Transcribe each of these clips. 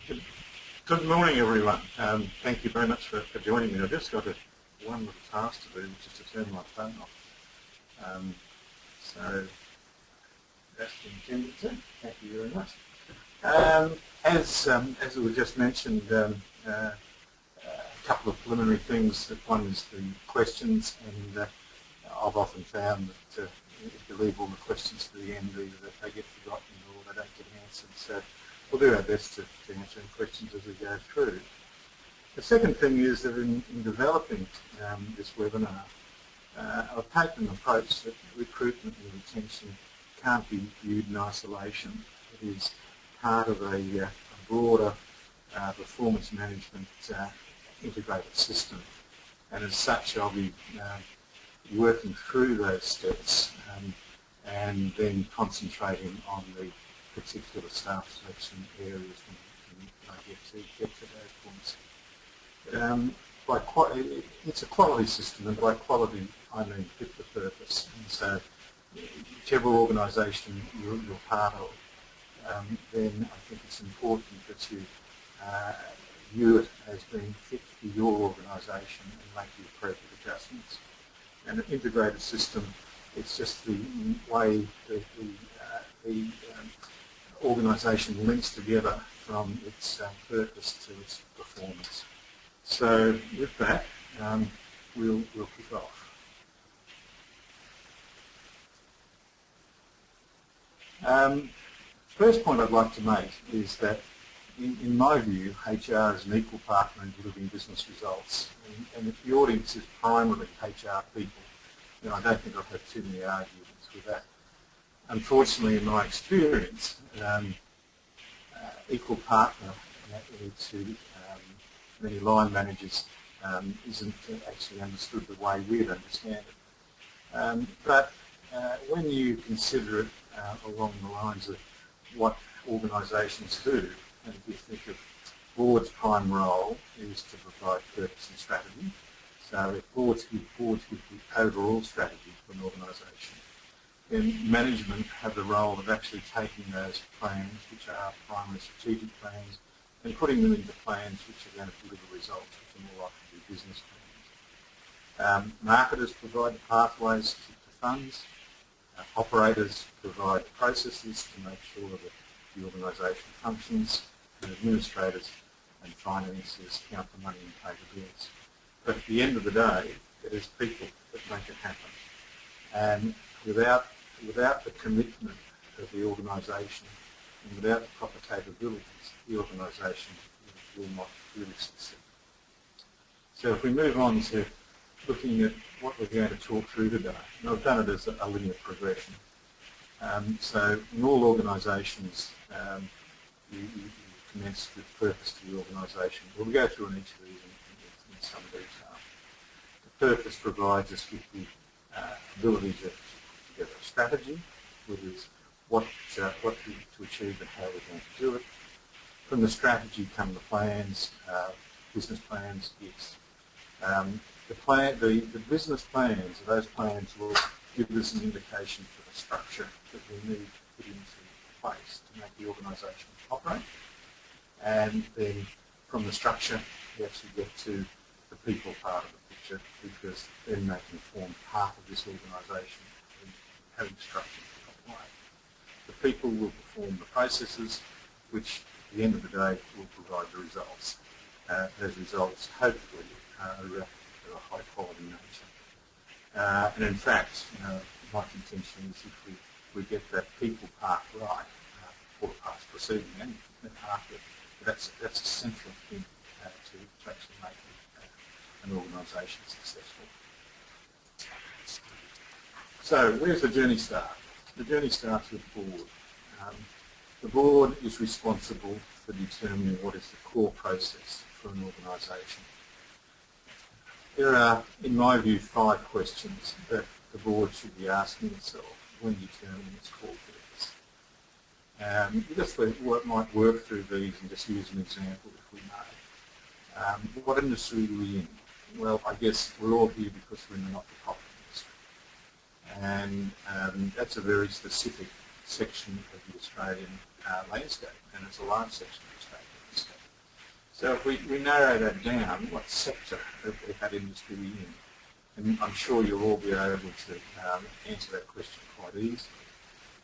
Good, good morning, everyone. Thank you very much for joining me. I've just got one little task to do, which is to turn my phone off. So that's been intended to. Thank you very much. As we just mentioned, a couple of preliminary things. One is the questions, and I've often found that if you leave all the questions to the end, either that they get forgotten or they don't get answered. So we'll do our best to answer any questions as we go through. The second thing is that in developing this webinar, I've taken an approach that recruitment and retention can't be viewed in isolation. It is part of a broader performance management integrated system, and as such I'll be working through those steps and then concentrating on the particular staff selection areas when I get to those points. It's a quality system, and by quality I mean fit for purpose. And so whichever organisation you're part of, then I think it's important that you view it as being fit for your organisation and make the appropriate adjustments. And an integrated system, it's just the way that the organisation links together from its purpose to its performance. So with that, we'll kick off. First point I'd like to make is that in my view, HR is an equal partner in delivering business results. And if the audience is primarily HR people, then I don't think I've had too many arguments with that. Unfortunately, in my experience, equal partner to many line managers isn't actually understood the way we'd understand it. But when you consider it along the lines of what organisations do, and if you think of board's prime role is to provide purpose and strategy. So if boards give the overall strategy for an organisation, then management have the role of actually taking those plans, which are primary strategic plans, and putting them into plans which are going to deliver results, which are more likely to be business plans. Marketers provide the pathways to funds. Operators provide processes to make sure that the organisation functions, and administrators and financiers count the money and pay the bills. But at the end of the day, it is people that make it happen. And without the commitment of the organisation and without the proper capabilities, the organisation will not really succeed. So if we move on to looking at what we're going to talk through today, and I've done it as a linear progression. So in all organisations, you commence with purpose to the organisation. We'll go through in each of these in some detail. The purpose provides us with the ability to put together a strategy, which is what to achieve and how we're going to do it. From the strategy come the plans, business plans, yes. The business plans, those plans will give us an indication for the structure that we need to put into place to make the organisation operate. And then from the structure, we actually get to the people part of the picture, because then they can form part of this organisation and having structure to operate. The people will perform the processes, which at the end of the day will provide the results. Those results hopefully are of a high quality nature. And in fact, my contention is if we get that people part right, all the parts preceding and after, that's a central thing to actually make an organisation successful. So where's the journey start? The journey starts with the board. The board is responsible for determining what is the core process for an organisation. There are, in my view, 5 questions that the board should be asking itself when determining its core purpose. Just might work through these and just use an example if we may. What industry are we in? Well, I guess we're all here because we're in the not-for-profit industry. And that's a very specific section of the Australian landscape, and it's a large section of the Australian landscape. So if we narrow that down, what sector of that industry we're in, and I'm sure you'll all be able to answer that question quite easily.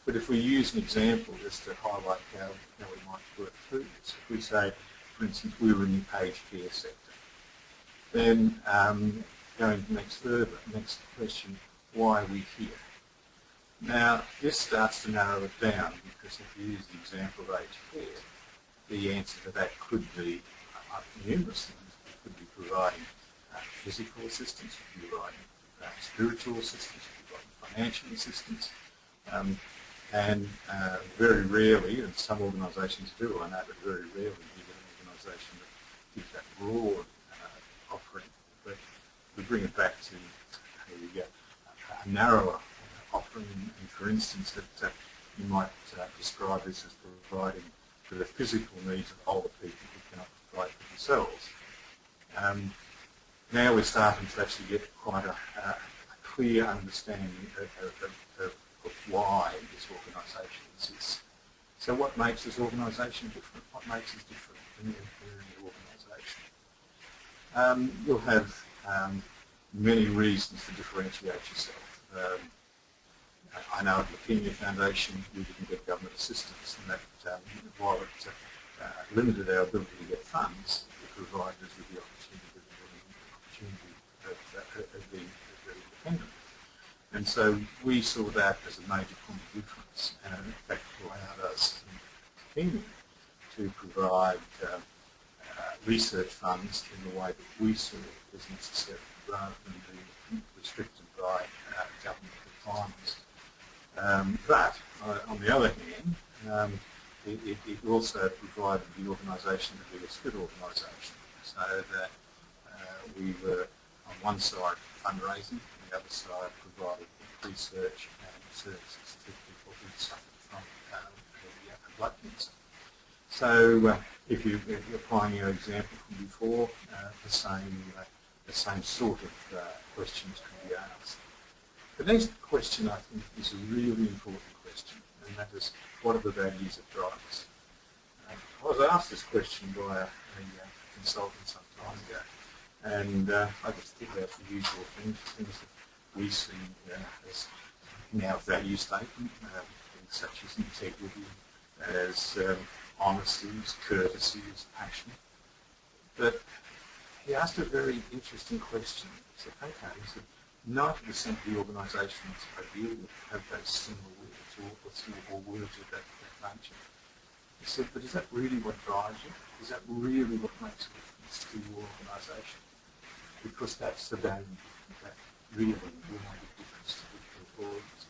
But if we use an example just to highlight how we might work through this, if we say, for instance, we were in the aged care sector, then going next question, why are we here? Now, this starts to narrow it down because if you use the example of aged care, the answer to that could be numerous things. It could be providing physical assistance, it could be providing spiritual assistance, it could be providing financial assistance, and very rarely, and some organisations do, I know, but very rarely you get an organisation that gives that broad offering. But we bring it back to, here we go, a narrower offering, and for instance, that you might describe this as providing for the physical needs of older people who cannot provide for themselves. Now we're starting to actually get quite a clear understanding of why this organisation exists. So what makes this organisation different? What makes us different in the organisation? You'll have many reasons to differentiate yourself. I know at the Leukemia Foundation we didn't get government assistance, and that while it limited our ability to get funds, it provided us with the opportunity of being very independent. And so we saw that as a major point of difference, and in fact allowed us in Leukemia to provide research funds in the way that we saw it was necessary, rather than being restricted by government requirements. But on the other hand, it also provided the organisation to be a good organisation, so that we were on one side fundraising, on the other side provided research and services to people who suffered from blood cancer. So if you're applying your example from before, the same sort of questions can be asked. The next question, I think, is a really important question, and that is, what are the values that drive us? I was asked this question by a consultant some time ago, and I just think about the usual things that we see as in our value statement, things such as integrity, as honesty, as courtesy, as passion. But he asked a very interesting question. He said, okay, he said, 90% of the organisations I deal with have those similar words or words of that nature. He said, but is that really what drives you? Is that really what makes a difference to your organisation? Because that's the value that really will make a difference to the employees.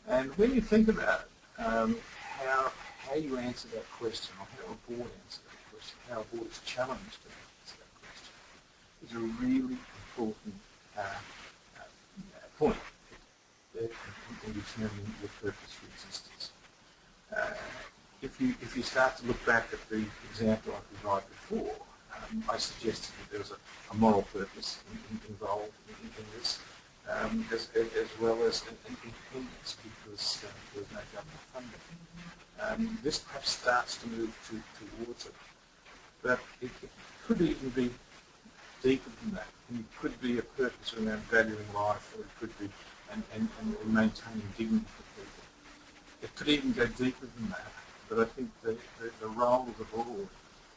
And when you think about it, how you answer that question, or how a board answers that question, how a board is challenged to answer that question, is a really important point in determining your purpose for existence. If you start to look back at the example I provided before, I suggested that there was a moral purpose involved in this, as well as an independence, because there was no government funding. This perhaps starts to move towards it, but it could even be deeper than that. And it could be a purpose around valuing life, or it could be and maintaining dignity for people. It could even go deeper than that, but I think the role of the board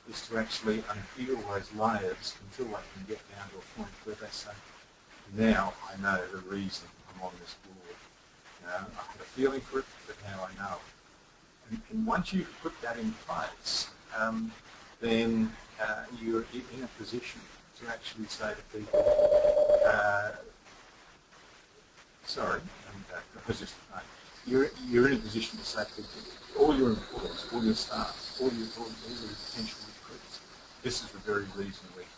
is to actually unpeel those layers until they can get down to a point where they say, now I know the reason I'm on this board. I had a feeling for it, but now I know it. And once you put that in place, then you're in a position to actually say to people, you're in a position to say to people, all your employees, all your staff, all your potential recruits, this is the very reason we're here.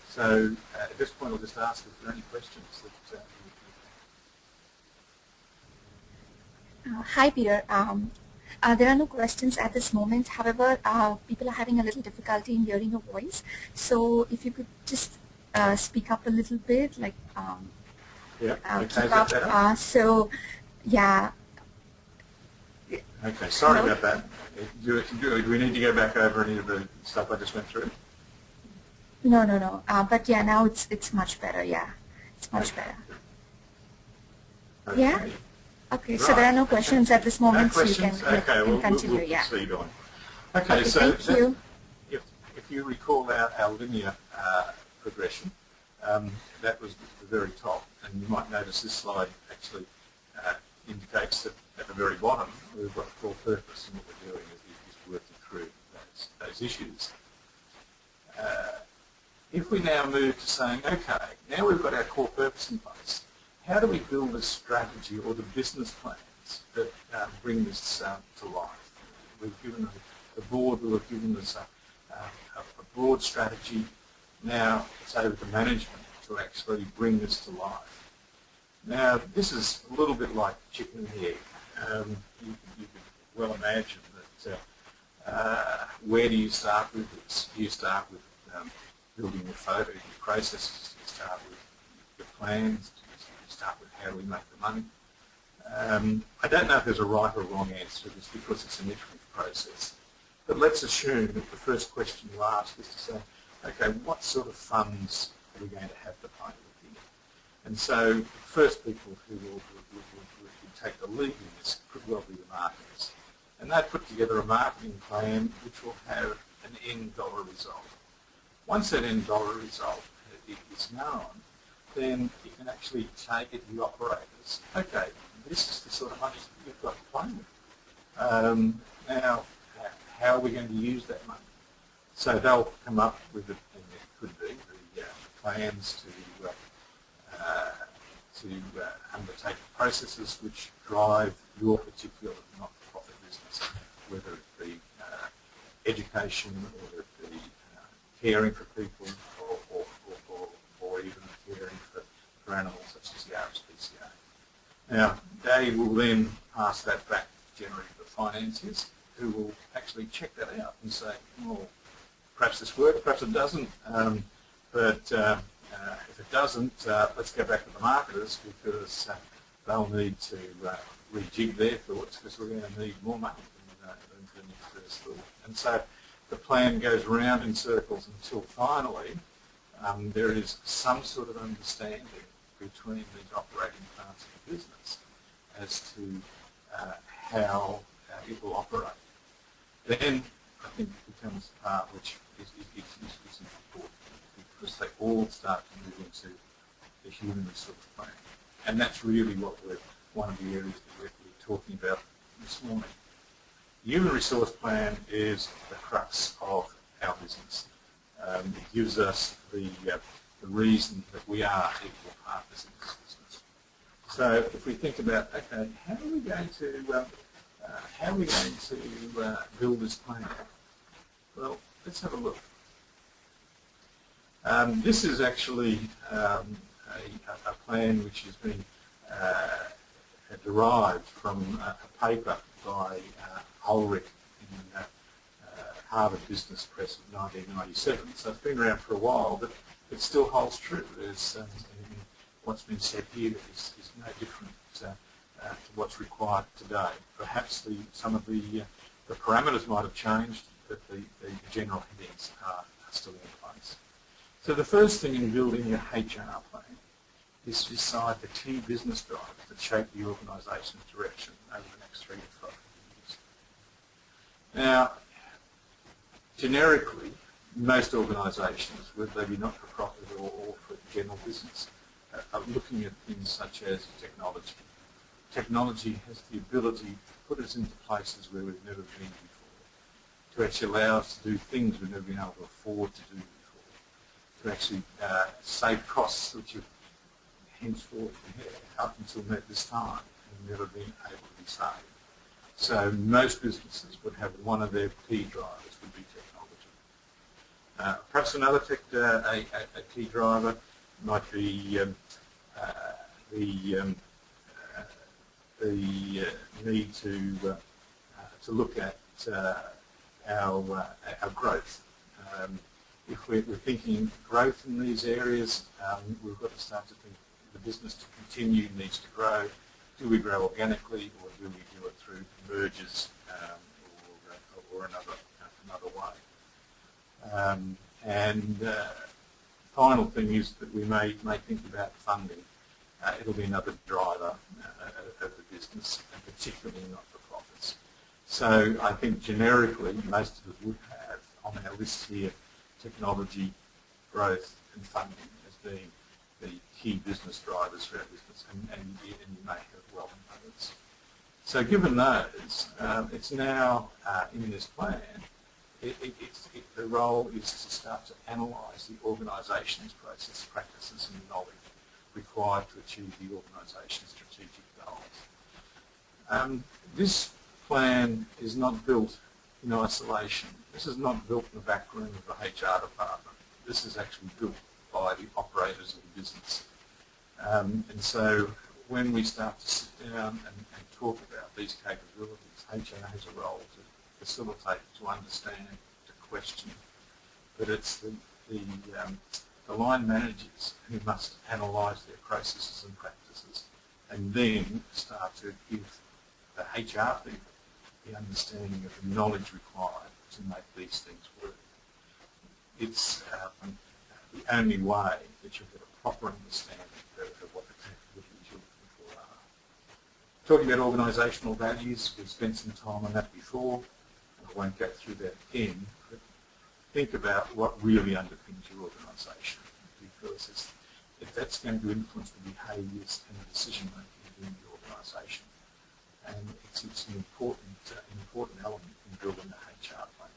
So at this point I'll just ask if there are any questions that Hi Peter. There are no questions at this moment. However, people are having a little difficulty in hearing your voice. So if you could just speak up a little bit, like keep up. So yeah, Okay, sorry Hello? about that. Do we need to go back over any of the stuff I just went through? No. But yeah, now it's much better. Yeah, it's much Okay. better. Yeah. Okay. Okay. So there Right. are no Okay. questions at this No moment, so questions? you Okay, can we'll continue. Yeah. proceed on. Okay, Okay. so Thank you. if you recall our linear progression, that was the very top, and you might notice this slide actually indicates that at the very bottom we've got core purpose, and what we're doing is working through those issues. If we now move to saying, okay, now we've got our core purpose in place, how do we build a strategy or the business plans that bring this to life? We've given the board will have given us a broad strategy. Now it's over to management to actually bring this to life. Now this is a little bit like chicken and egg. You can well imagine that where do you start with this? Do you start with building your photo, your processes? Do you start with your plans? Do you start with how do we make the money? I don't know if there's a right or wrong answer to this because it's an iterative process. But let's assume that the first question you ask is to say, okay, what sort of funds are we going to have to play with here? And so the first people who will take the lead in this could well be the marketers. And they put together a marketing plan which will have an end dollar result. Once that end dollar result is known, then you can actually take it to the operators. Okay, this is the sort of money that you've got to play with. Now, how are we going to use that money? So they'll come up with it, and it could be the plans to undertake processes which drive your particular not-for-profit business, whether it be education, whether it be caring for people, or even caring for animals such as the RSPCA. Now, they will then pass that back generally to the financiers, who will actually check that out and say, well, perhaps this works, perhaps it doesn't, but if it doesn't, let's go back to the marketers because they'll need to rejig their thoughts because we're going to need more money than you first thought. And so the plan goes round in circles until finally there is some sort of understanding between these operating parts of the business as to how it will operate. Then I think it becomes the part which is important because they all start to move into the human resource plan. And that's really what one of the areas that we're talking about this morning. The human resource plan is the crux of our business. It gives us the reason that we are equal partners in this business. So if we think about, okay, how are we going to build this plan? Well, let's have a look. This is actually a plan which has been derived from a paper by Ulrich in Harvard Business Press of 1997. So it's been around for a while, but it still holds true. What's been said here is no different to what's required today. Perhaps some of the parameters might have changed, but the general headings are still in place. So the first thing in building your HR plan is to decide the key business drivers that shape the organisation's direction over the next 3 to 5 years. Now, generically, most organisations, whether they be not-for-profit or for general business, are looking at things such as technology. Technology has the ability to put us into places where we've never been before, to actually allow us to do things we've never been able to afford to do before, to actually save costs which have henceforth, up until this time, have never been able to be saved. So most businesses would have one of their key drivers would be technology. Perhaps another a key driver might be the need to look at our growth. If we're thinking growth in these areas, we've got to start to think the business to continue needs to grow. Do we grow organically or do we do it through mergers And final thing is that we may think about funding. It'll be another driver of the business, and particularly not-for-profits. So I think generically most of us would have on our list here technology, growth and funding as being the key business drivers for our business, and you may have well others. So given those, it's now in this plan, the role is to start to analyse the organisation's process, practices and knowledge required to achieve the organisation's strategic goals. This plan is not built in isolation. This is not built in the back room of the HR department. This is actually built by the operators of the business. And so when we start to sit down and talk about these capabilities, HR has a role to facilitate, to understand, to question. But it's the line managers who must analyse their processes and practices and then start to give the HR people the understanding of the knowledge required to make these things work. It's the only way that you'll get a proper understanding of what the capabilities you're looking for are. Talking about organisational values, we've spent some time on that before. I won't go through that again, but think about what really underpins your organisation, because if that's going to influence the behaviours and the decision making within the organisation, and it's an important element in building the HR plan.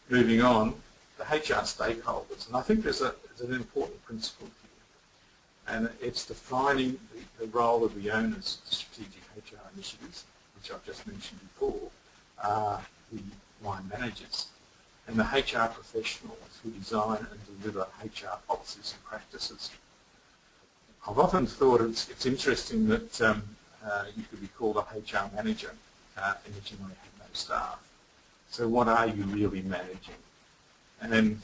Moving on, the HR stakeholders, and I think there's an important principle here, and it's defining the role of the owners of strategic HR initiatives, which I've just mentioned before, are the line managers and the HR professionals who design and deliver HR policies and practices. I've often thought it's interesting that you could be called a HR manager in that you might have no staff. So what are you really managing? And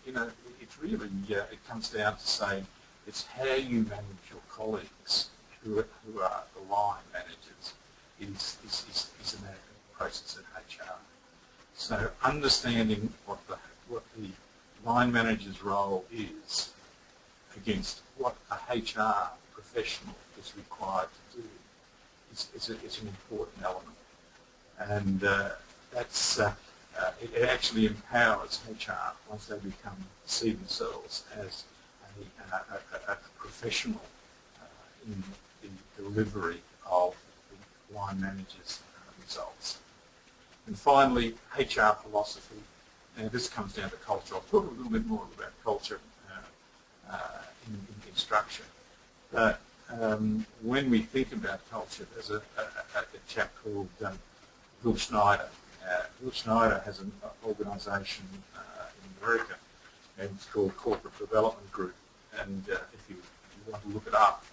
you know, it's really it comes down to saying it's how you manage your colleagues who are the line managers is an process in HR. So understanding what the line manager's role is against what a HR professional is required to do is an important element, and that's it actually empowers HR once they see themselves as a professional in the delivery of the line manager's results. And finally, HR philosophy. Now this comes down to culture. I'll talk a little bit more about culture in structure. But when we think about culture, there's a chap called Bill Schneider. Bill Schneider has an organisation in America, and it's called Corporate Development Group. And if you want to look it up,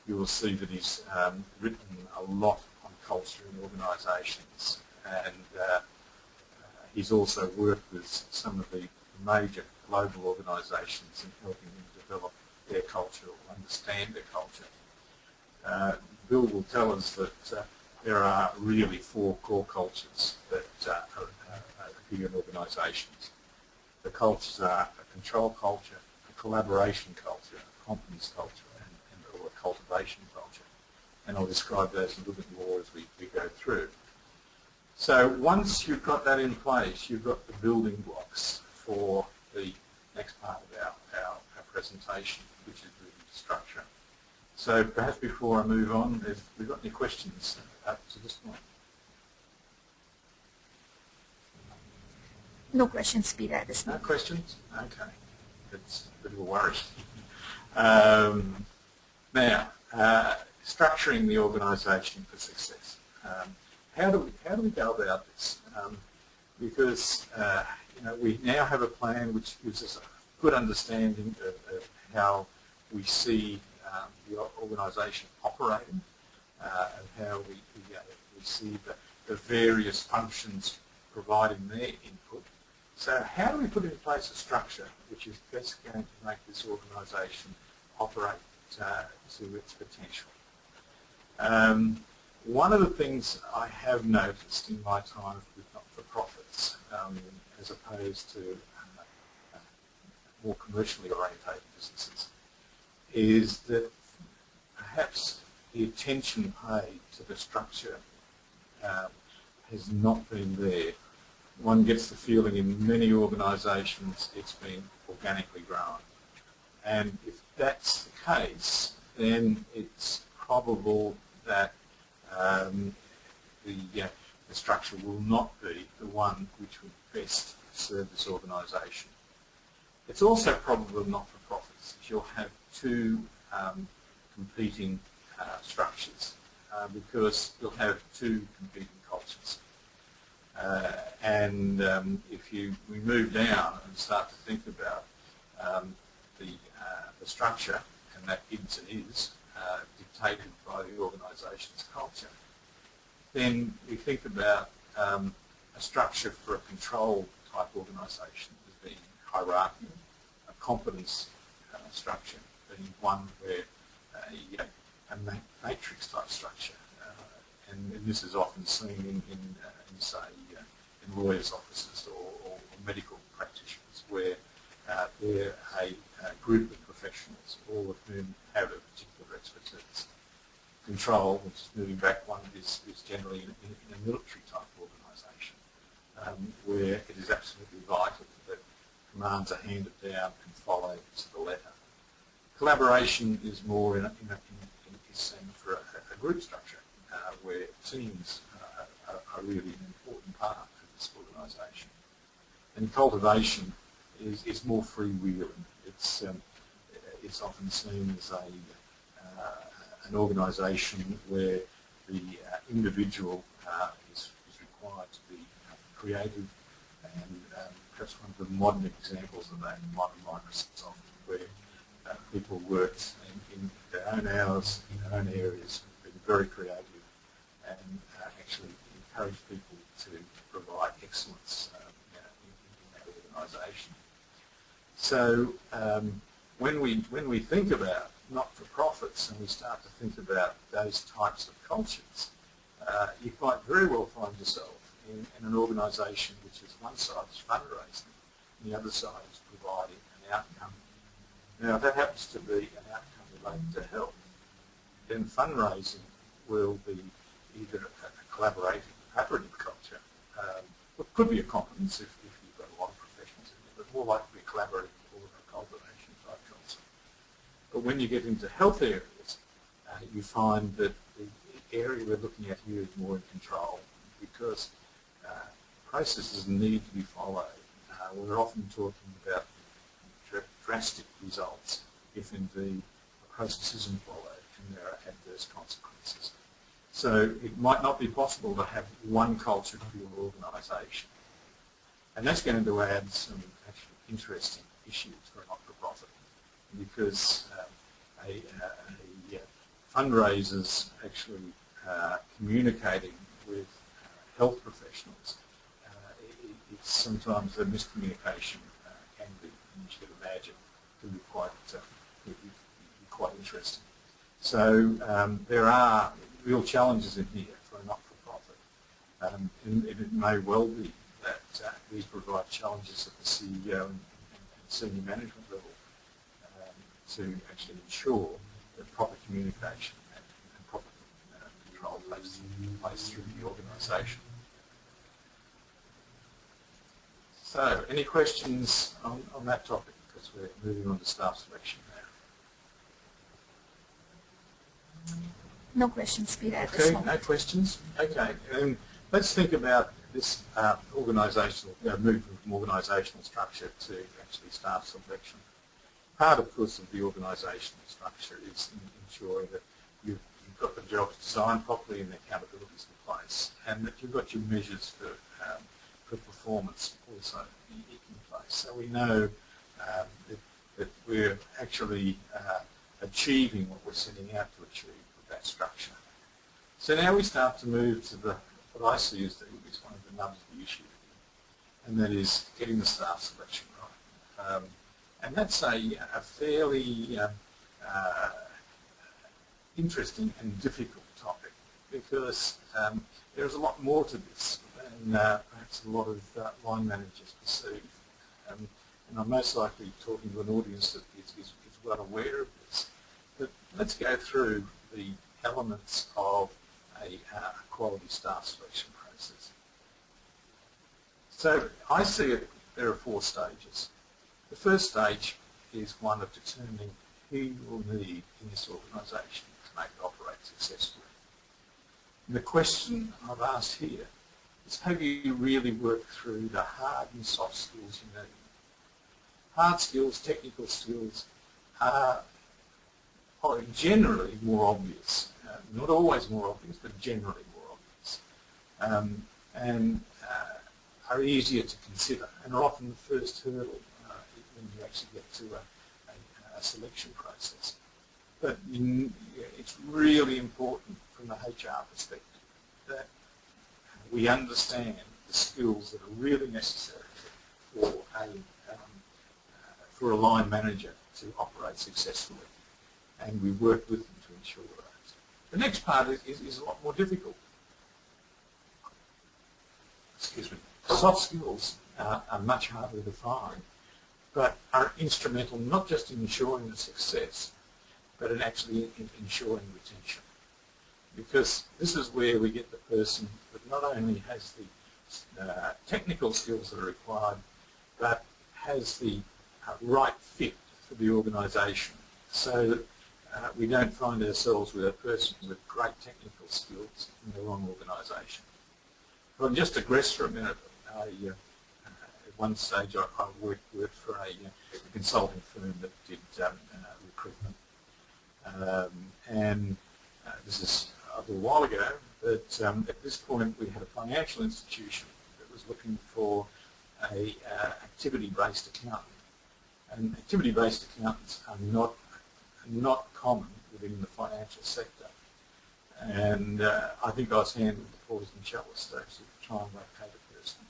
you will see that he's written a lot on culture in organisations, and he's also worked with some of the major global organisations in helping them develop their culture or understand their culture. Bill will tell us that there are really 4 core cultures that appear in organisations. The cultures are a control culture, a collaboration culture, a competence culture, or a cultivation culture. And I'll describe those a little bit more as we go through. So once you've got that in place, you've got the building blocks for the next part of our presentation, which is moving to structure. So perhaps before I move on, if we've got any questions up to this point. No questions, Peter, at this moment. No questions? Okay. That's a bit of a worry. Now, structuring the organisation for success. How do we go about this? Because you know, we now have a plan which gives us a good understanding of how we see the organisation operating, and how we see the various functions providing their input. So how do we put in place a structure which is best going to make this organisation operate to its potential? One of the things I have noticed in my time with not-for-profits, as opposed to more commercially orientated businesses, is that perhaps the attention paid to the structure has not been there. One gets the feeling in many organisations it's been organically grown. And if that's the case, then it's probable that the structure will not be the one which would best serve this organisation. It's also probable not-for-profits that you'll have two competing structures because you'll have two competing cultures. If we move down and start to think about the structure, and that is and is dictated by the organisation's culture, then we think about a structure for a control type organisation as being hierarchical, a competence structure being one where a matrix type structure, and this is often seen in say, in lawyers' offices or medical practitioners, where they're a group of professionals, all of whom have a particular expertise. Control, which is moving back one, is generally in a military type organisation, where it is absolutely vital that commands are handed down and followed to the letter. Collaboration is more is seen for a group structure, where teams are really an important part of this organisation. And cultivation is more freewheeling. It's often seen as an organisation where the individual is required to be creative, and perhaps one of the modern examples of that might be Microsoft, where people work in their own hours, in their own areas, being very creative, and actually encourage people to provide excellence in that organisation. So when we think about not-for-profits and we start to think about those types of cultures, you might very well find yourself in an organisation which is one side is fundraising and the other side is providing an outcome. Now, if that happens to be an outcome related to health, then fundraising will be either a collaborative, collaborative culture, it could be a competence if you've got a lot of professionals in there, but more likely to be a collaborative or a cultivation type culture. But when you get into health areas, you find that the area we're looking at here is more in control, because processes need to be followed. We're often talking about drastic results if indeed a process isn't followed and there are adverse consequences. So it might not be possible to have one culture for your organisation. And that's going to add some actually interesting issues for a not-for-profit, because fundraisers actually communicating with health professionals, it's sometimes a miscommunication can be, and you should imagine, can be quite interesting. So there are real challenges in here for a not-for-profit, and it may well be that these provide challenges at the CEO and senior management level to actually ensure that proper communication and proper control takes place through the organisation. So, any questions on that topic, because we're moving on to staff selection now? No questions, Peter, at this Okay, moment. no questions. Okay, let's think about this organisational, move from organisational structure to actually staff selection. Part, of course, of the organisational structure is ensuring that you've got the jobs designed properly and the accountabilities in place, and that you've got your measures for performance also in place. So we know that we're actually achieving what we're setting out to achieve with that structure. So now we start to move to what I see as one of the nubs of the issue, and that is getting the staff selection right. And that's a fairly interesting and difficult topic, because there's a lot more to this than perhaps perhaps a lot of line managers perceive. And I'm most likely talking to an audience that is well aware of this. But let's go through the elements of a quality staff selection process. So I see it, there are 4 stages. The first stage is one of determining who you will need in this organisation to make it operate successfully. And the question I've asked here is, have you really worked through the hard and soft skills you need? Hard skills, technical skills are generally more obvious. Not always more obvious, but generally more obvious. And are easier to consider and are often the first hurdle when you actually get to a selection process. But it's really important from the HR perspective that we understand the skills that are really necessary for a line manager to operate successfully, and we work with them to ensure that. The next part is a lot more difficult. Excuse me. Soft skills are much harder to find, but are instrumental not just in ensuring the success, but in actually ensuring retention. Because this is where we get the person that not only has the technical skills that are required, but has the right fit for the organisation. So that we don't find ourselves with a person with great technical skills in the wrong organisation. If I can just digress for a minute, at one stage I worked for a consulting firm that did recruitment. And this is a little while ago, but at this point we had a financial institution that was looking for a activity-based accountant. And activity-based accountants are not common within the financial sector. And I think I was handed the poison chalice to actually try and locate a person.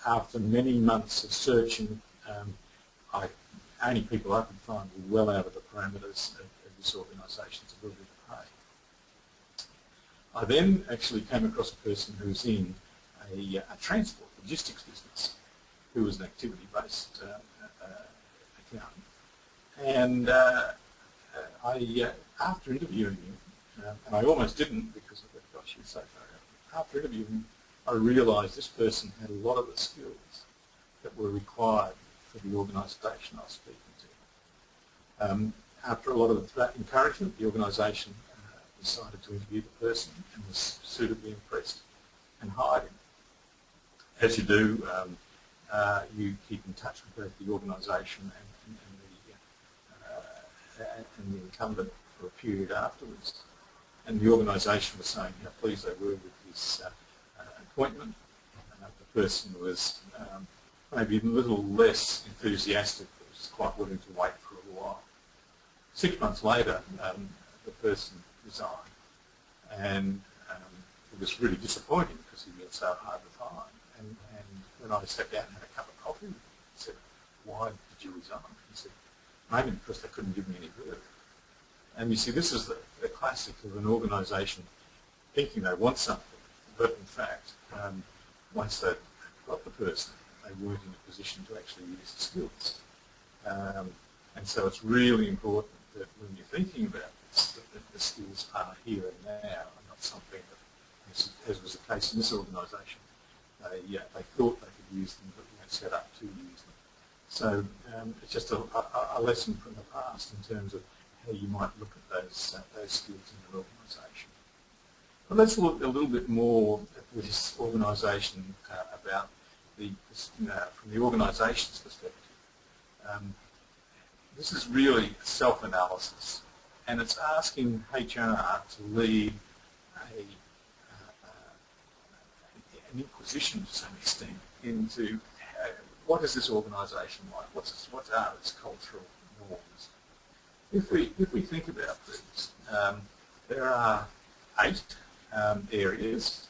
After many months of searching, only people I could find were well out of the parameters of this organisation's ability to pay. I then actually came across a person who was in a transport logistics business, who was an activity-based accountant. And after interviewing him, and I almost didn't because I thought, gosh, he was so far out. After interviewing him, I realised this person had a lot of the skills that were required for the organisation I was speaking to. After a lot of that encouragement, the organisation decided to interview the person and was suitably impressed and hired him. As you do, you keep in touch with both the organisation and the incumbent for a period afterwards. And the organisation was saying how pleased they were with his appointment. The person was maybe a little less enthusiastic, but was quite willing to wait for a little while. 6 months later, the person resigned, and it was really disappointing because he was so hard to find. And when I sat down and had a cup of coffee, I said, "Why did you resign?" He said, "Maybe because they couldn't give me any work." And you see, this is the classic of an organisation thinking they want something, but in fact, once they've got the person, they weren't in a position to actually use the skills. And so it's really important that when you're thinking about this, that the skills are here and now, and not something that, as was the case in this organisation, they thought they could use them, but weren't set up to use them. So it's just a lesson from the past in terms of how you might look at those skills in your organisation. But let's look a little bit more at this organisation about from the organisation's perspective. This is really self-analysis, and it's asking HR to lead an inquisition to some extent into what is this organisation like? What are its cultural norms? If we think about these, there are 8 areas,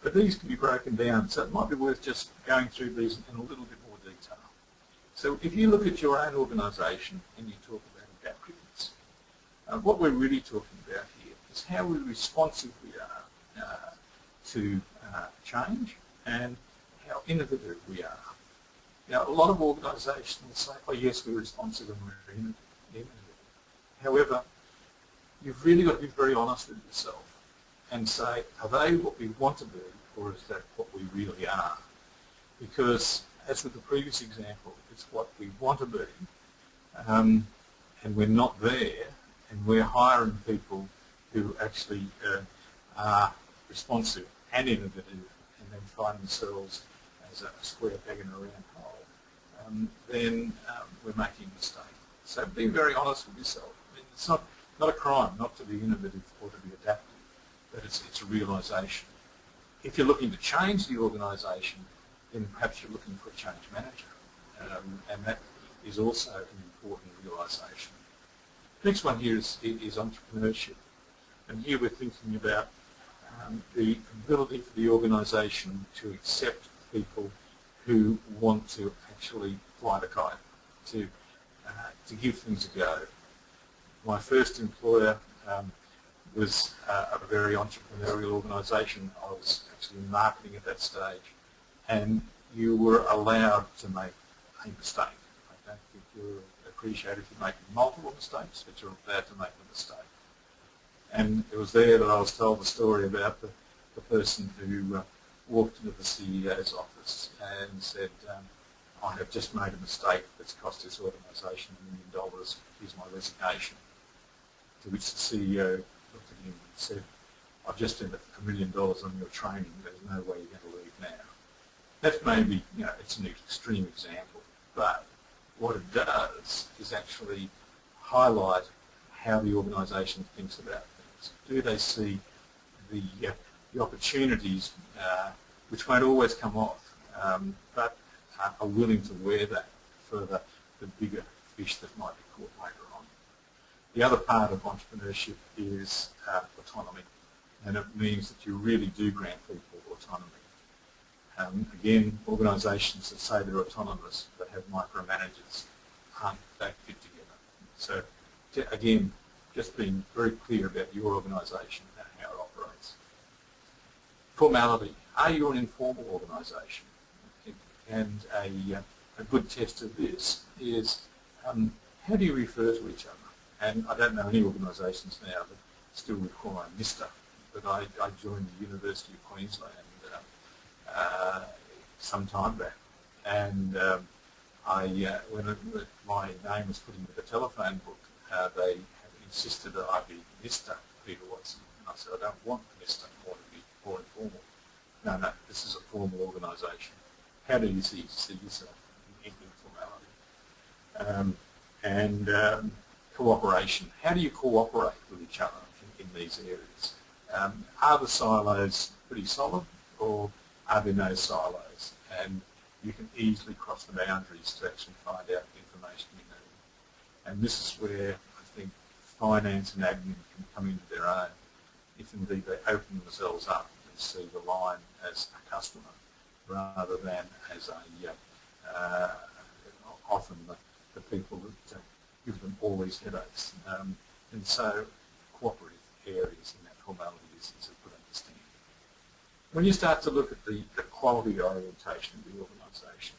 but these can be broken down, so it might be worth just going through these in a little bit more detail. So if you look at your own organisation and you talk about adaptiveness, what we're really talking about here is how responsive we are to change and how innovative we are. Now, a lot of organisations say, oh yes, we're responsive and we're innovative. However, you've really got to be very honest with yourself and say, are they what we want to be, or is that what we really are? Because, as with the previous example, it's what we want to be, and we're not there, and we're hiring people who actually are responsive and innovative, and then find themselves as a square peg in a round hole, then we're making a mistake. So be very honest with yourself. I mean, it's not a crime not to be innovative or to be adaptive, but it's a realisation. If you're looking to change the organisation, then perhaps you're looking for a change manager, and that is also an important realisation. Next one here is entrepreneurship, and here we're thinking about the ability for the organisation to accept people who want to actually fly the kite, to give things a go. My first employer was a very entrepreneurial organisation. I was actually in marketing at that stage, and you were allowed to make a mistake. I don't think you're appreciated if you make multiple mistakes, but you're allowed to make a mistake. And it was there that I was told the story about the person who walked into the CEO's office and said, I have just made a mistake that's cost this organisation $1 million. Here's my resignation. To which the CEO looked at him and said, I've just spent $1 million on your training. There's no way you're going to leave now. That's maybe, it's an extreme example, but what it does is actually highlight how the organisation thinks about things. Do they see the opportunities, which won't always come off, but are willing to wear that for the bigger fish that might be caught later on. The other part of entrepreneurship is autonomy, and it means that you really do grant people autonomy. Again, organisations that say they're autonomous but have micromanagers aren't that fit together. So again, just being very clear about your organisation and how it operates. Formality. Are you an informal organisation? And a good test of this is how do you refer to each other? And I don't know any organisations now that still require Mr. But I joined the University of Queensland some time back, and when my name was put into the telephone book, they insisted that I be Mr. Peter Watson. And I said, I don't want Mr. I want to be more informal. No, this is a formal organisation. How do you see yourself in informality? Cooperation. How do you cooperate with each other in these areas? Are the silos pretty solid, or are there no silos? And you can easily cross the boundaries to actually find out the information you need. And this is where I think finance and admin can come into their own, if indeed they open themselves up and see the line as a customer rather than as often the people that give them all these headaches. And so cooperative areas in that formality is a good understanding. When you start to look at the quality orientation of the organisation,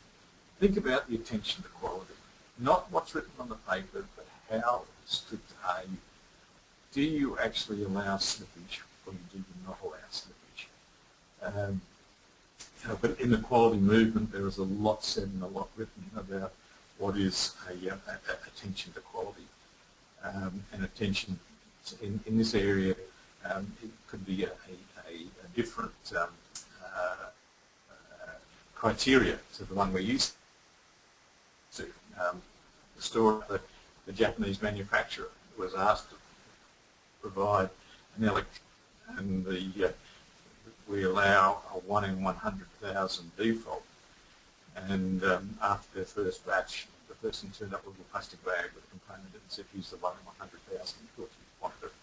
think about the attention to quality. Not what's written on the paper, but how strict are you? Do you actually allow slippage, or do you not allow slippage? But in the quality movement, there is a lot said and a lot written about what is attention to quality. And attention in this area, it could be a different criteria to the one we're used to. The story of the Japanese manufacturer was asked to provide an electrician, and we allow a 1 in 100,000 default. And after their first batch, the person turned up with a plastic bag with a component and said, here's the 1 in 100,000 you thought you wanted it.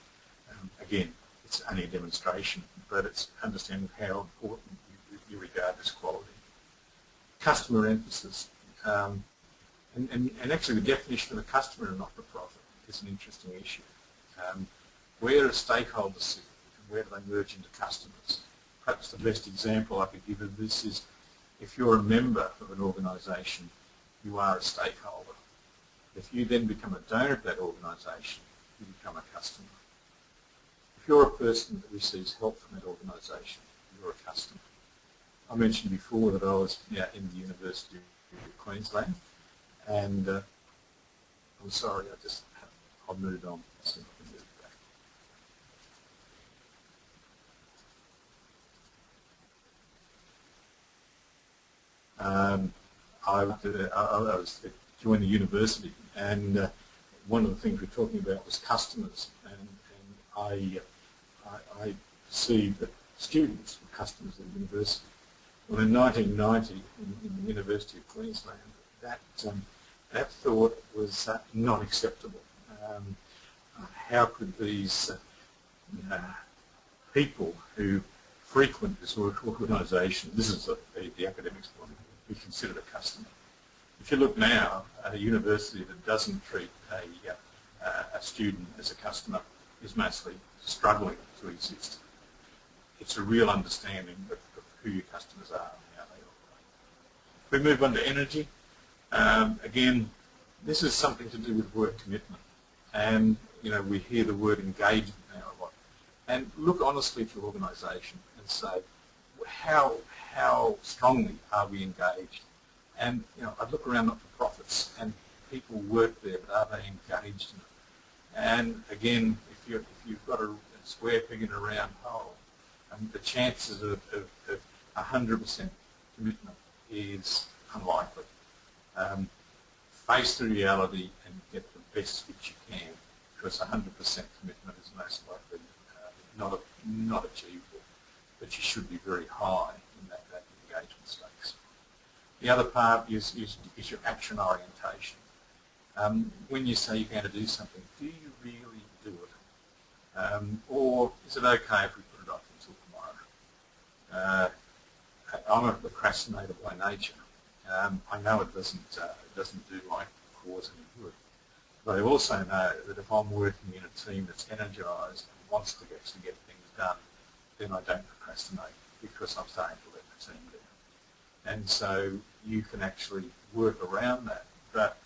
Again, it's only a demonstration, but it's understanding how important you regard this quality. Customer emphasis. And actually the definition of a customer and not-for-profit is an interesting issue. Where do stakeholders sit, and where do they merge into customers? perhaps the best example I could give of this is if you're a member of an organisation, you are a stakeholder. If you then become a donor to that organisation, you become a customer. If you're a person that receives help from that organisation, you're a customer. I mentioned before that I was in the University of Queensland, and I'm sorry, I've moved on. So I can move back. I was joined the university, and one of the things we were talking about was customers, and I perceived that students were customers of the university. Well, in 1990, in the University of Queensland, that thought was not acceptable. How could these people who frequent this organisation, this is the academics point of view, be considered a customer? If you look now at a university that doesn't treat a student as a customer is mostly struggling to exist. It's a real understanding of who your customers are and how they operate. If we move on to energy, again, this is something to do with work commitment. And, we hear the word engagement now a lot. And look honestly at your organisation and say, how strongly are we engaged? And, I look around not-for-profits and people work there, but are they engaged in it? And again, if you've got a square peg in a round hole, the chances of 100% commitment is unlikely. Face the reality and get the best which you can, because 100% commitment is most likely not achievable, but you should be very high in that engagement stakes. The other part is your action orientation. When you say you're going to do something, do you really do it? Or is it okay if we put it off until tomorrow? I'm a procrastinator by nature. I know it doesn't do my cause any good. But I also know that if I'm working in a team that's energised and wants to actually get things done, then I don't procrastinate because I'm starting to let the team down. And so you can actually work around that, but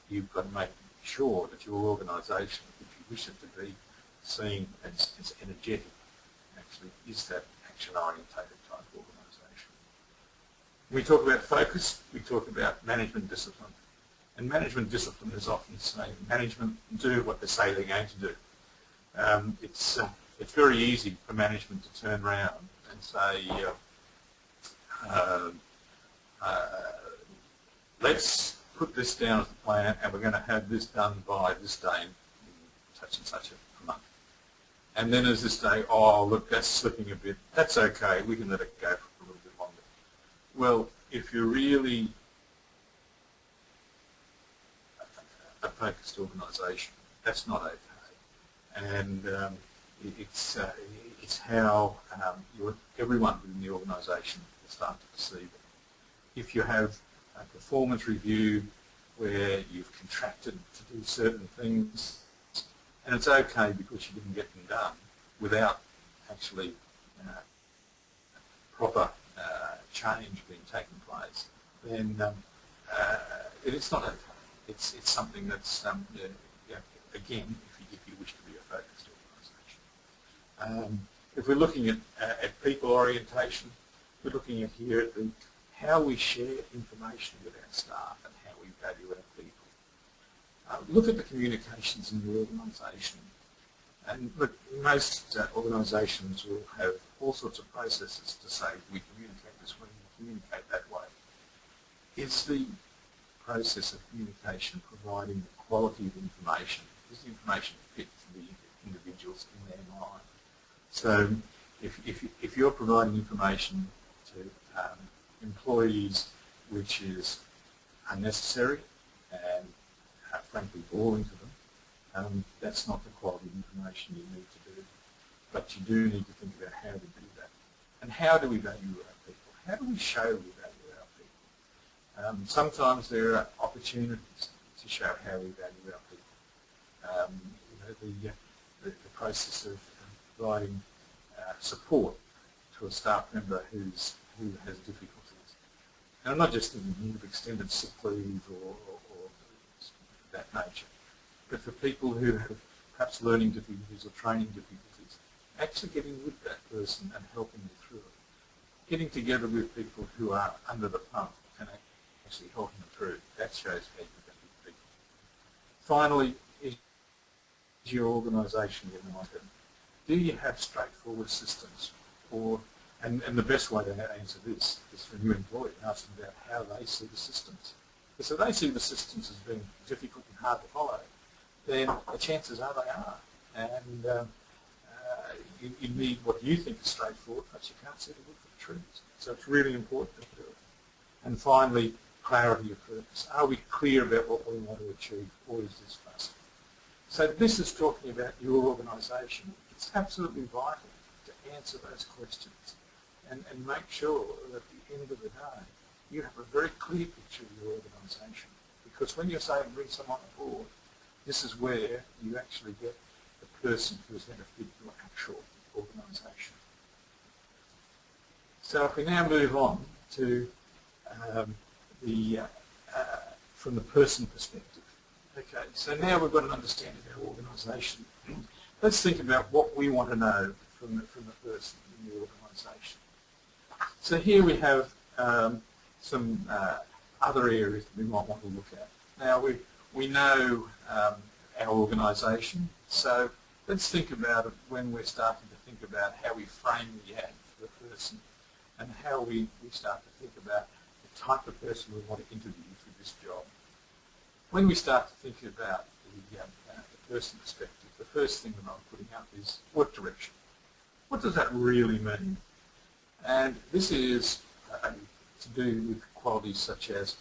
you've got to make sure that your organisation, if you wish it to be seen as energetic, actually is that action-orientated type organisation. When we talk about focus, we talk about management discipline. And management discipline is often saying management do what they say they're going to do. It's very easy for management to turn around and say, let's put this down as the plan and we're going to have this done by this day in such and such a month. And then as this day, oh look, that's slipping a bit, that's okay, we can let it go for a little bit longer. Well, if you're really a focused organisation, that's not okay. And it's how everyone within the organisation will start to perceive it. If you have a performance review where you've contracted to do certain things, and it's okay because you didn't get them done without actually proper change being taken place, then it's not okay. It's something that's, again, if you wish to be a focused organisation. If we're looking at people orientation, we're looking at here at how we share information with our staff and how we value our people. Look at the communications in your organisation. And look, most organisations will have all sorts of processes to say we communicate this way, we communicate that way. Is the process of communication providing the quality of information? Does the information fit to the individuals in their mind? So if you're providing information to employees which is unnecessary and frankly boring to them, that's not the quality of information you need to do. But you do need to think about how to do that. And how do we value our people? How do we show we value our people? Sometimes there are opportunities to show how we value our people. The process of providing support to a staff member who has difficulties. And I'm not just thinking of extended sick leave or that nature, but for people who have perhaps learning difficulties or training difficulties, actually getting with that person and helping them through it. Getting together with people who are under the pump and actually helping them through, that shows how you're going to be people. Finally, is your organisation united? Do you have straightforward systems? And the best way to answer this is for a new employee, ask them about how they see the systems. Because if they see the systems as being difficult and hard to follow, then the chances are they are. And you need what you think is straightforward, but you can't see the wood for the trees. So it's really important to do it. And finally, clarity of purpose. Are we clear about what we want to achieve, or is this fussy? So this is talking about your organisation. It's absolutely vital to answer those questions and make sure that at the end of the day, you have a very clear picture of your organisation. Because when you're saying bring someone on board, this is where you actually get the person who's going to fit your actual organisation. So if we now move on to from the person perspective. Okay, so now we've got an understanding of our organisation. Let's think about what we want to know from the person in the organisation. So here we have some other areas that we might want to look at. Now we know our organisation, so let's think about it when we're starting to think about how we frame the ad for the person and how we start to think about the type of person we want to interview for this job. When we start to think about the person perspective, the first thing that I'm putting up is work direction. What does that really mean? And this is to do with qualities such as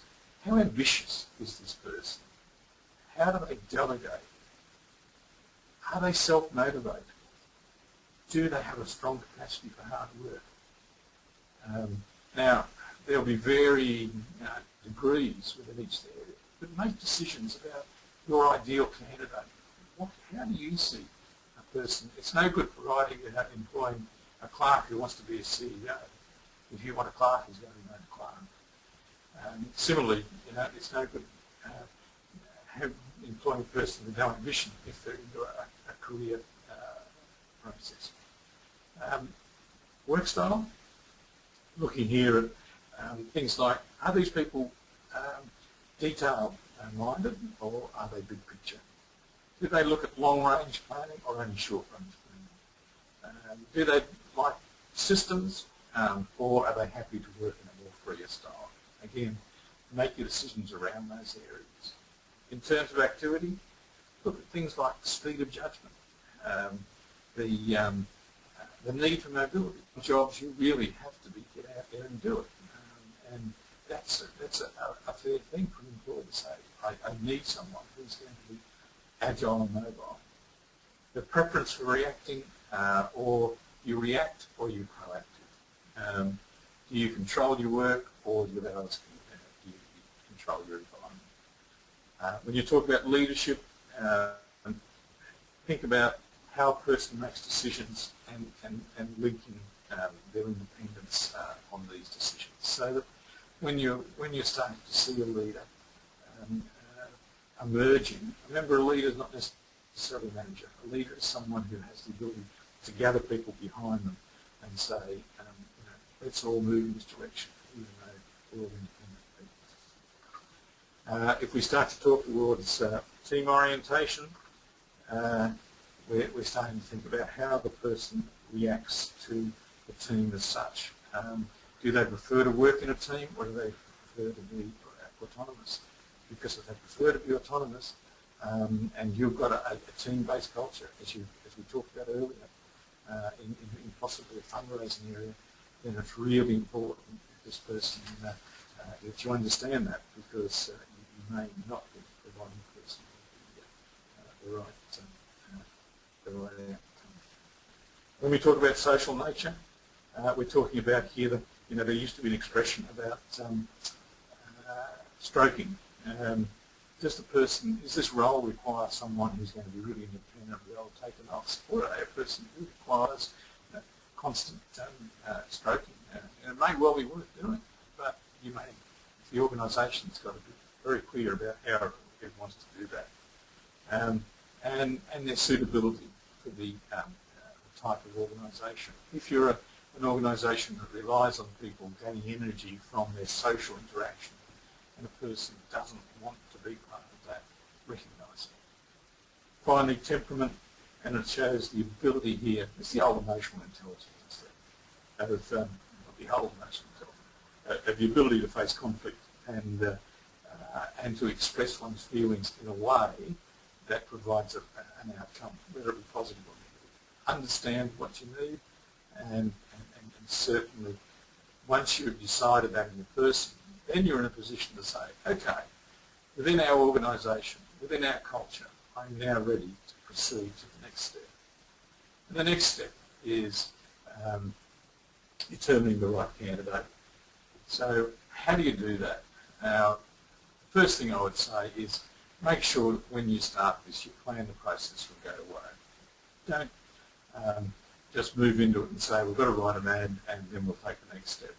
how ambitious is this person? How do they delegate? Are they self-motivated? Do they have a strong capacity for hard work? Now, there'll be varying degrees within each area, but make decisions about your ideal candidate. How do you see a person? It's no good employing a clerk who wants to be a CEO if you want a clerk who's going to be a clerk. Similarly, it's no good employing a person with no ambition if they're into a career process. Work style, looking here at things like, are these people detail-minded or are they big picture? Do they look at long-range planning or only short-range planning? Do they like systems or are they happy to work in a more freer style? Again, make your decisions around those areas. In terms of activity, look at things like the speed of judgment, the need for mobility. Jobs you really have to get out there and do it. And that's a fair thing for an employer to say, I need someone who's going to be agile and mobile. The preference for reacting, or you react or you're proactive. Do you control your work or do you allow us to control your environment? When you talk about leadership, think about how a person makes decisions and linking their independence on these decisions. So that when you're starting to see a leader emerging, remember, a leader is not necessarily a manager. A leader is someone who has the ability to gather people behind them and say, let's all move in this direction, even though we're all independent people. If we start to talk towards team orientation, we're starting to think about how the person reacts to the team as such. Do they prefer to work in a team or do they prefer to be autonomous? Because if they prefer to be autonomous and you've got a team-based culture, as we talked about earlier, in possibly a fundraising area, then it's really important that this person, that you understand that, because you may not be providing the person the right outcome. When we talk about social nature, we're talking about here that there used to be an expression about stroking. Does the person, does this role require someone who's going to be really independent, well taken off, or a person who requires constant stroking. And it may well be worth doing, but if the organisation's got to be very clear about how it wants to do that. And their suitability for the type of organisation. If you're an organisation that relies on people gaining energy from their social interaction, and a person doesn't want to be part of that, recognise it. Finally, temperament, and it shows the ability here, it's the old emotional intelligence, of the whole emotional intelligence, the ability to face conflict and to express one's feelings in a way that provides an outcome, whether it be positive or negative. Understand what you need, and certainly once you've decided that in your person, then you're in a position to say, okay, within our organisation, within our culture, I'm now ready to proceed to the next step. And the next step is determining the right candidate. So how do you do that? Now, the first thing I would say is make sure when you start this, you plan the process from go to way. Don't just move into it and say, we've got to write an ad and then we'll take the next step.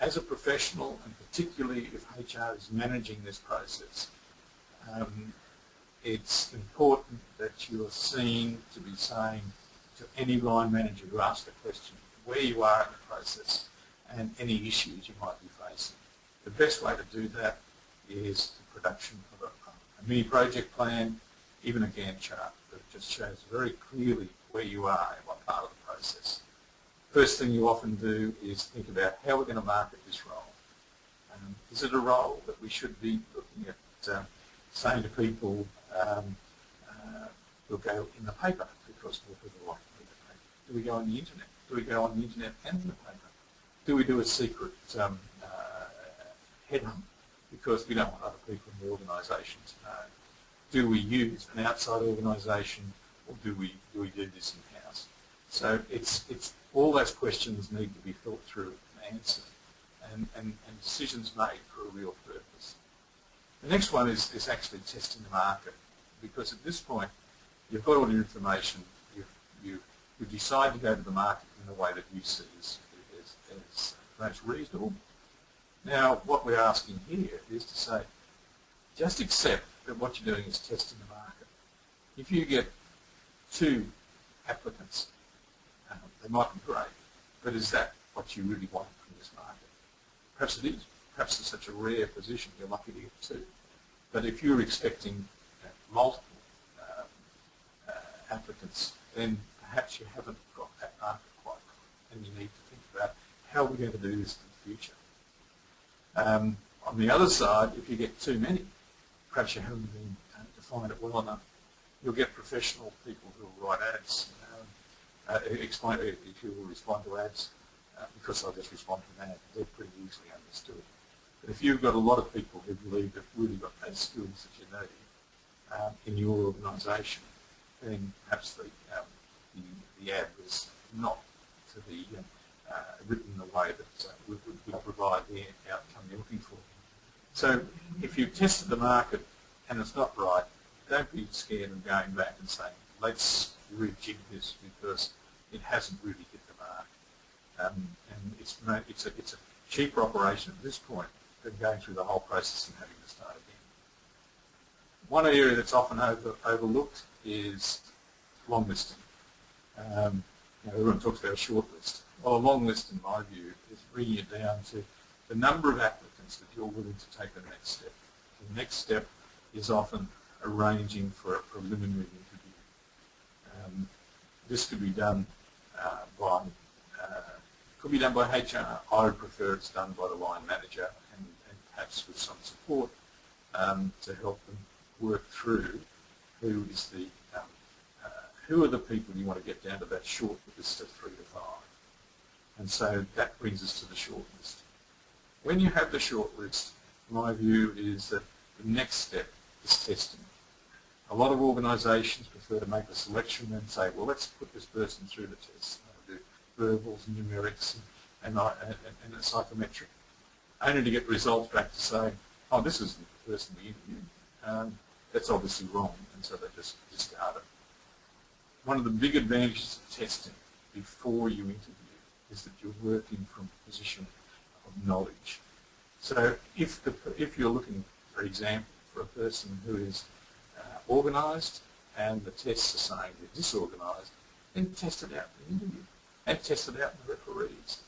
As a professional, and particularly if HR is managing this process, it's important that you are seen to be saying to any line manager who asks the question where you are in the process and any issues you might be facing. The best way to do that is the production of a mini project plan, even a Gantt chart that just shows very clearly where you are in what part of the process. First thing you often do is think about how we're going to market this role. Is it a role that we should be looking at saying to people, we'll go in the paper because more people like to read the paper. Do we go on the internet? Do we go on the internet and the paper? Do we do a secret headhunt because we don't want other people in the organisation to know? Do we use an outside organisation, or do we do this in-house? So it's all those questions need to be thought through and answered, and decisions made for a real purpose. The next one is actually testing the market, because at this point you've got all your information, you've decided to go to the market in the way that you see as most reasonable. Now what we're asking here is to say, just accept that what you're doing is testing the market. If you get 2 applicants, they might be great, but is that what you really want from this market? Perhaps it is. Perhaps it's such a rare position you're lucky to get 2. But if you're expecting multiple applicants, then perhaps you haven't got that market quite right, and you need to think about how we're going to do this in the future. On the other side, if you get too many, perhaps you haven't been defined it well enough. You'll get professional people who will write ads, explain if you will respond to ads, because they'll just respond to an ad. They're pretty easily understood. But if you've got a lot of people who believe they've really got those skills that you need in your organisation, then perhaps the ad was not to be written in a way that would provide the outcome you're looking for. So if you've tested the market and it's not right, don't be scared of going back and saying, let's rejig this because it hasn't really hit the mark. And it's a cheaper operation at this point than going through the whole process and having to start again. One area that's often overlooked is long listing. Everyone talks about a short list. Well, a long list, in my view, is bringing it down to the number of applicants that you're willing to take the next step. The next step is often arranging for a preliminary interview. This could be done by HR. I would prefer it's done by the line manager and perhaps with some support to help them work through who are the people you want to get down to that short list of 3 to 5. And so that brings us to the short list. When you have the short list, my view is that the next step is testing. A lot of organisations prefer to make a selection and say, well, let's put this person through the test. Do verbals, numerics, and a psychometric, only to get results back to say, oh, this isn't the person we interviewed. That's obviously wrong, and so they just discard it. One of the big advantages of testing before you interview is that you're working from a position of knowledge. So if you're looking, for example, for a person who is organised and the tests are saying they're disorganised, then test it out in the interview and test it out in the referees,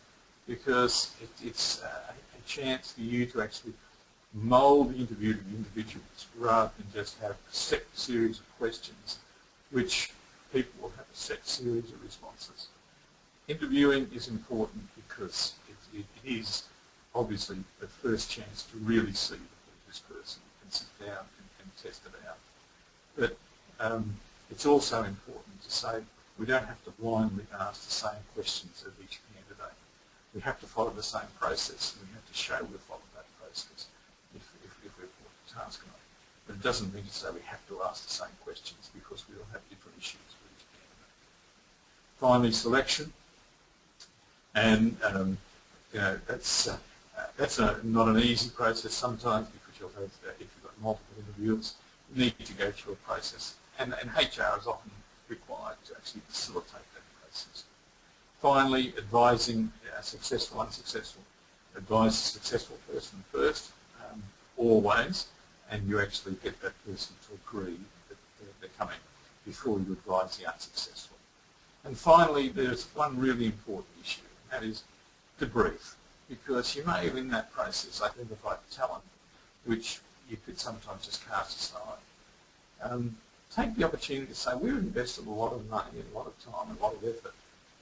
because it's a chance for you to actually mould the interview to the individuals rather than just have a set series of questions which people will have a set series of responses. Interviewing is important because it is obviously the first chance to really see this person and sit down and test it out. But it's also important to say we don't have to blindly ask the same questions of each candidate. We have to follow the same process, and we have to show we've followed that process if we're brought to task on it. But it doesn't mean to say we have to ask the same questions, because we all have different issues with each candidate. Finally, selection. And that's not an easy process sometimes, because you'll have, if you've got multiple interviewers, you need to go through a process, and HR is often required to actually facilitate that process. Finally, advising successful, unsuccessful. Advise the successful person first, always, and you actually get that person to agree that they're coming before you advise the unsuccessful. And finally, there's one really important issue, and that is debrief, because you may have in that process identified talent which you could sometimes just cast aside. Take the opportunity to say we've invested a lot of money and a lot of time and a lot of effort,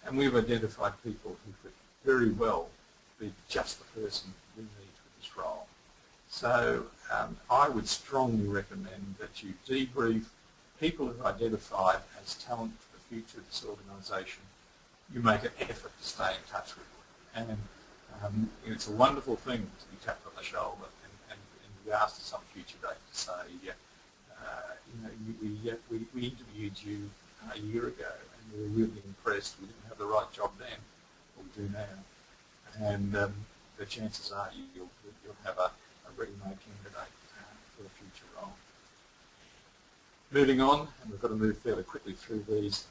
and we've identified people who could very well be just the person we need for this role. So I would strongly recommend that you debrief people who are identified as talent for the future of this organisation. You make an effort to stay in touch with them. And it's a wonderful thing to be tapped on the shoulder and be asked at some future date to say, we interviewed you a year ago and we were really impressed. We didn't have the right job then, but we do now. And the chances are you'll have a ready-made candidate for the future role. Moving on, and we've got to move fairly quickly through these.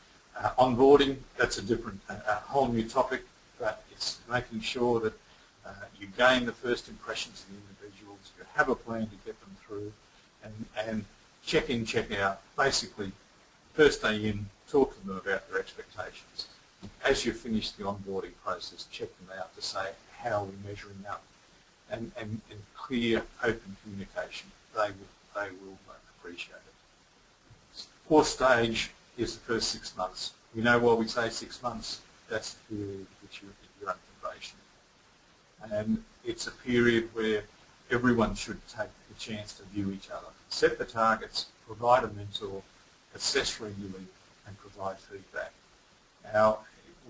Onboarding, that's a different, a whole new topic, but it's making sure that you gain the first impressions of the individuals, you have a plan to get them through, and check in, check out. Basically, first day in, talk to them about their expectations. As you finish the onboarding process, check them out to say, how are we measuring up? And clear, open communication. They will appreciate it. Fourth stage is the first 6 months. We know why we say 6 months. That's the period which you're on probation. And it's a period where everyone should take the chance to view each other. Set the targets, provide a mentor, assess regularly, and provide feedback. Now,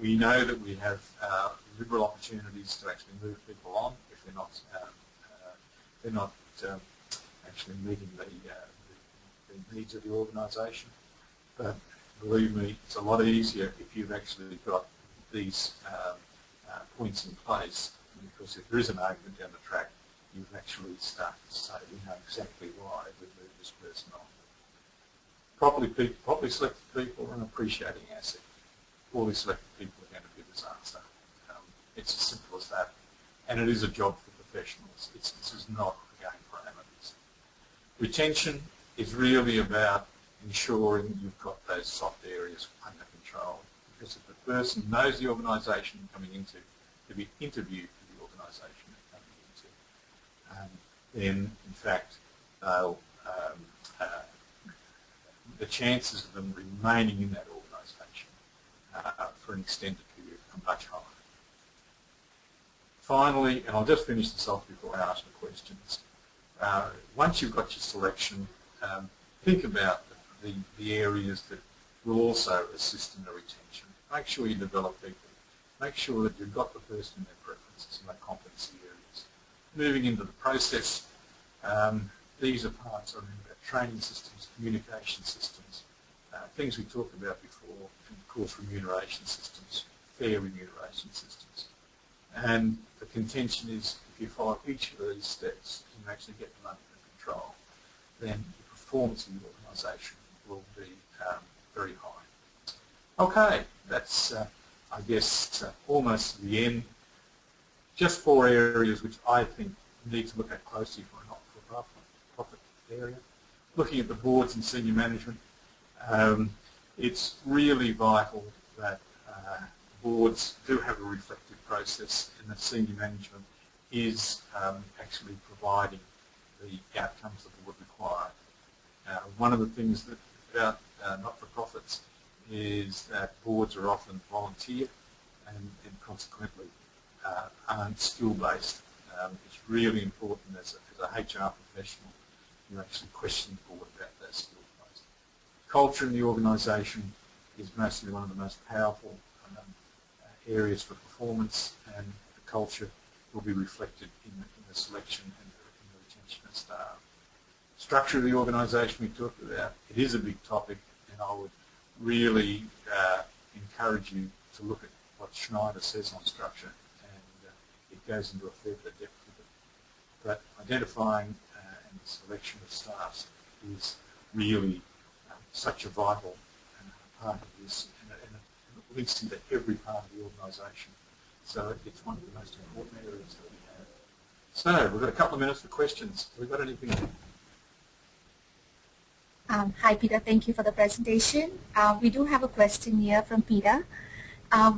we know that we have liberal opportunities to actually move people on if they're not actually meeting the needs of the organisation. But believe me, it's a lot easier if you've actually got these points in place, because if there is an argument down the track, you've actually started to say, we know exactly why we've moved this person on. Properly selected people are an appreciating asset. Poorly selected people are going to be a disaster. It's as simple as that. And it is a job for professionals. This is not a game for amateurs. Retention is really about ensuring you've got those soft areas under control. Because if the person knows the organisation they're coming into, to be interviewed for the organisation they're coming into, then in fact they'll, the chances of them remaining in that organisation for an extended period are much higher. Finally, and I'll just finish this off before I ask the questions, once you've got your selection, think about the areas that will also assist in the retention. Make sure you develop people. Make sure that you've got the person in their preferences and their competency areas. Moving into the process, these are parts of training systems, communication systems, things we talked about before, and of course remuneration systems, fair remuneration systems. And the contention is if you follow each of these steps and actually get them under control, then the performance of the organisation will be very high. Okay, that's I guess, almost to the end, just 4 areas which I think need to look at closely for a not-for-profit area. Looking at the boards and senior management, it's really vital that boards do have a reflective process and that senior management is actually providing the outcomes the board require. One of the things that about not-for-profits is that boards are often volunteer and consequently aren't skill-based. It's really important as a HR professional you actually question the board about those skills-based. Culture in the organisation is mostly one of the most powerful areas for performance, and the culture will be reflected in the selection and the retention of staff. Structure of the organisation we talked about, it is a big topic, and I would really encourage you to look at what Schneider says on structure, and it goes into a fair bit of depth with it. But identifying and the selection of staff is really such a vital part of this, and it links into every part of the organisation. So it's one of the most important areas that we have. So we've got a couple of minutes for questions. Have we got anything? Hi Peter, thank you for the presentation. We do have a question here from Peter.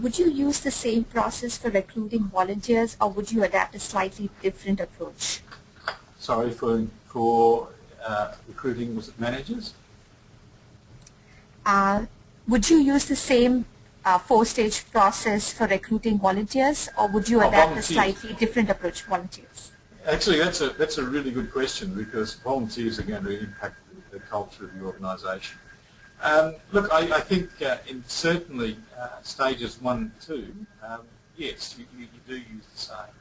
Would you use the same process for recruiting volunteers, or would you adapt a slightly different approach? Sorry, for recruiting, was it managers? Would you use the same 4-stage process for recruiting volunteers, or would you adapt a slightly different approach for volunteers? Actually, that's a really good question, because volunteers are going to impact the culture of the organisation. Look, I think in certainly stages 1 and 2, yes, you do use the same.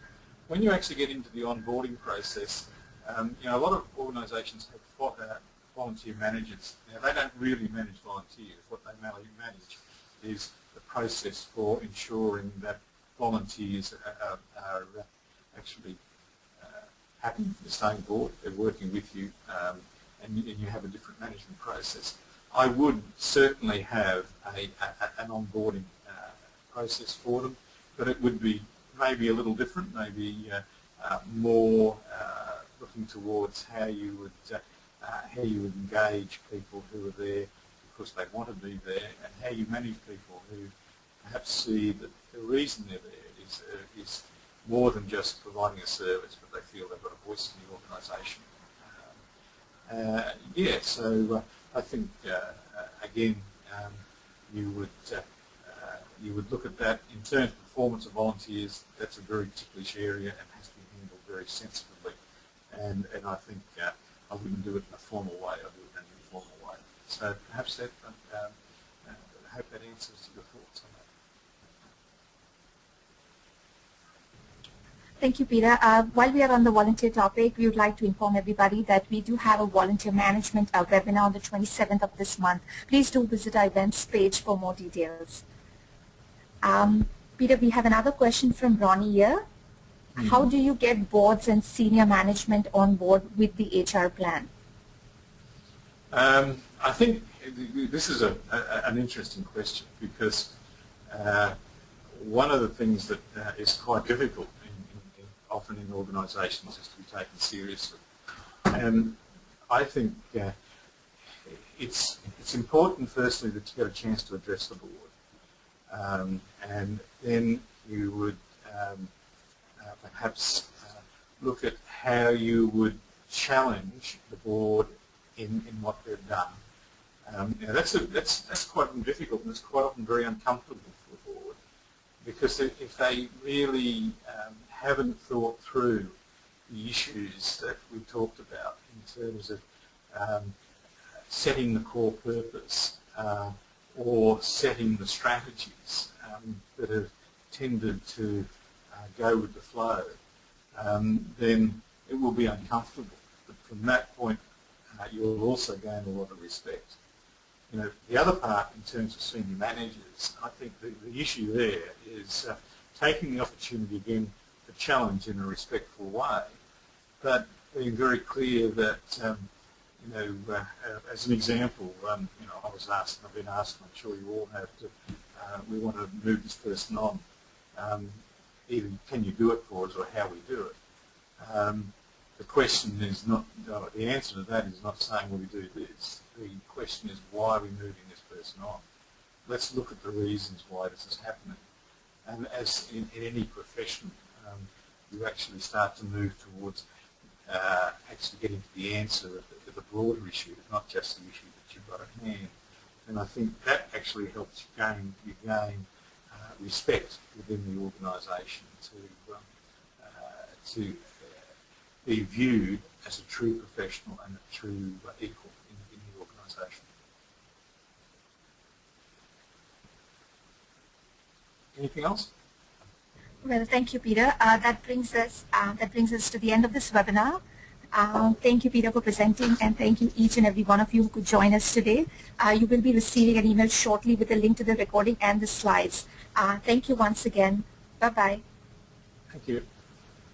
When you actually get into the onboarding process, a lot of organisations have volunteer managers. Now, they don't really manage volunteers. What they manage is the process for ensuring that volunteers are actually happy to stay on board. They're working with you, and you have a different management process. I would certainly have an onboarding process for them, but it would be maybe a little different, maybe more looking towards how you would engage people who are there because they want to be there, and how you manage people who perhaps see that the reason they're there is more than just providing a service, but they feel they've got a voice in the organisation. So I think again you would look at that in terms of performance of volunteers. That's a very ticklish area and has to be handled very sensitively. And I think I wouldn't do it in a formal way. I'd do it in an informal way. So perhaps that I hope that answers your thoughts on that. Thank you, Peter. While we are on the volunteer topic, we would like to inform everybody that we do have a volunteer management webinar on the 27th of this month. Please do visit our events page for more details. Peter, we have another question from Ronnie here. How do you get boards and senior management on board with the HR plan? I think this is an interesting question, because one of the things that is quite difficult often in organisations is to be taken seriously. And I think it's important firstly that you get a chance to address the board, and then you would perhaps look at how you would challenge the board in what they've done. That's quite difficult, and it's quite often very uncomfortable for the board, because if they really haven't thought through the issues that we talked about in terms of setting the core purpose or setting the strategies that have tended to go with the flow, then it will be uncomfortable. But from that point, you'll also gain a lot of respect. The other part in terms of senior managers, I think the issue there is taking the opportunity again to challenge in a respectful way, but being very clear that, as an example, I was asked, and I've been asked, and I'm sure you all have, to we want to move this person on. Either can you do it for us or how we do it. The question is not, the answer to that is not saying, well, we do this. The question is, why are we moving this person on? Let's look at the reasons why this is happening. And as in any profession, you actually start to move towards actually getting to the answer of the broader issue, not just the issue that you've got at hand. And I think that actually helps you gain respect within the organisation to be viewed as a true professional and a true equal in the organisation. Anything else? Well, thank you, Peter. That brings us to the end of this webinar. Thank you, Peter, for presenting, and thank you each and every one of you who could join us today. You will be receiving an email shortly with a link to the recording and the slides. Thank you once again. Bye-bye. Thank you.